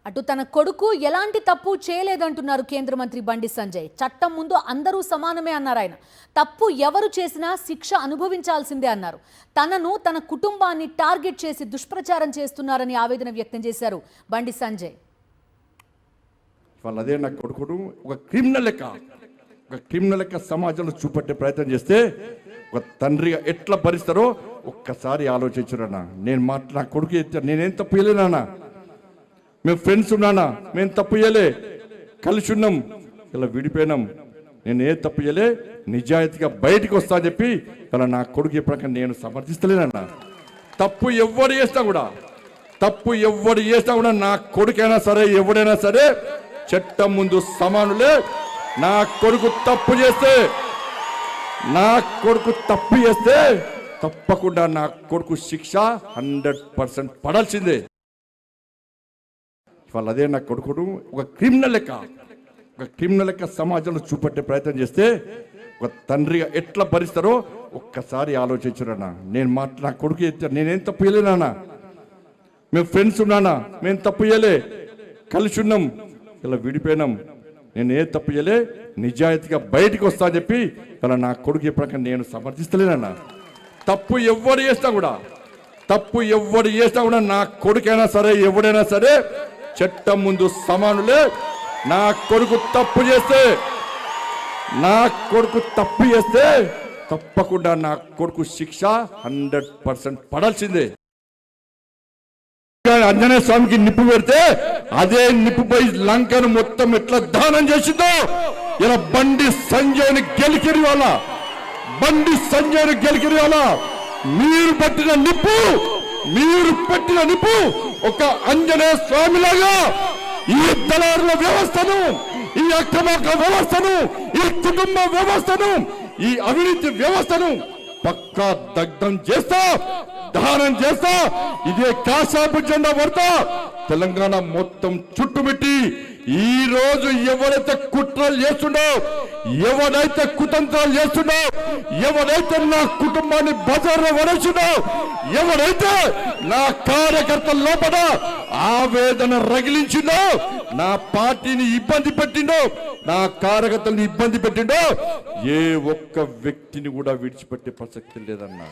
అటు తన కొడుకు ఎలాంటి తప్పు చేయలేదంటున్నారు కేంద్ర మంత్రి బండి సంజయ్. చట్టం ముందు అందరూ సమానమే అన్నారు ఆయన. తప్పు ఎవరు చేసినా శిక్ష అనుభవించాల్సిందే అన్నారు. తనను తన కుటుంబాన్ని టార్గెట్ చేసి దుష్ప్రచారం చేస్తున్నారని ఆవేదన వ్యక్తం చేశారు బండి సంజయ్. వాళ్ళదే నా కొడుకును ఒక క్రిమినల్ లెక్క సమాజంలో చూపెట్టే ప్రయత్నం చేస్తే ఒక తండ్రిగా ఎట్లా భరిస్తారో ఒక్కసారి ఆలోచించురన్నా. నా కొడుకు నేనేం తప్పు చేయలేనా? మేము ఫ్రెండ్స్ ఉన్నానా? మేము తప్పు చేయలే, కలిసి ఉన్నాం, ఇలా విడిపోయినాం. నేను ఏ తప్పు చేయలే, నిజాయితీగా బయటికి వస్తా అని చెప్పి ఇలా నా కొడుకు చెప్పాక నేను సమర్థిస్తలేనన్నా. తప్పు ఎవడు చేసినా కూడా నా కొడుకైనా సరే ఎవడైనా సరే చట్టం ముందు సమానులే. నా కొడుకు తప్పు చేస్తే తప్పకుండా నా కొడుకు శిక్ష 100% పడాల్సిందే. వాళ్ళదే నా కొడుకును ఒక క్రిమినల్ లెక్క సమాజంలో చూపెట్టే ప్రయత్నం చేస్తే ఒక తండ్రిగా ఎట్లా భరిస్తారో ఒక్కసారి ఆలోచించురన్నా. నా కొడుకు నేనేం తప్పు చేయలేనా? మేము ఫ్రెండ్స్ ఉన్నానా? మేము తప్పు చేయలే, కలిసి ఉన్నాం, ఇలా విడిపోయినాం. నేను ఏ తప్పు చేయలే, నిజాయితీగా బయటికి వస్తా అని చెప్పి ఇలా నా కొడుకు చెప్పాక నేను సమర్థిస్తలేనన్నా. తప్పు ఎవడు చేసినా కూడా నా కొడుకైనా సరే ఎవడైనా సరే చట్టం ముందు సమానులే. నా కొడుకు తప్పు చేస్తే తప్పకుండా నా కొడుకు శిక్ష 100% పడాల్సిందే. ఆంజనేయ స్వామికి నిప్పు పెడితే అదే నిప్పుపై లంకను మొత్తం ఎట్లా దానం చేసిందో ఇలా బండి సంజయ్ని గెలికిరి వాళ్ళ మీరు పెట్టిన నిప్పు ఒక ఆంజనేయ స్వామిలాగా ఈ దళారుల వ్యవస్థను, ఈ అక్రమార్గ వ్యవస్థను, ఈ కుటుంబ వ్యవస్థను, ఈ అవినీతి వ్యవస్థను పక్కా దగ్ధం చేస్తా, దహనం చేస్తా. ఇదే కాషాపు జెండా పడతా తెలంగాణ మొత్తం చుట్టుముట్టి ఈ రోజు ఎవరైతే కుట్రలు చేస్తుండో, ఎవరైతే కుతంత్రాలు చేస్తుండో, ఎవరైతే నా కుటుంబాన్ని బజార్లో వరేసిండో, ఎవరైతే నా కార్యకర్తల లోపల ఆవేదన రగిలించిండో, నా పార్టీని ఇబ్బంది పెట్టిండో, నా కార్యకర్తలను ఇబ్బంది పెట్టిండో, ఏ ఒక్క వ్యక్తిని కూడా విడిచిపెట్టే ప్రసక్తి లేదన్నా.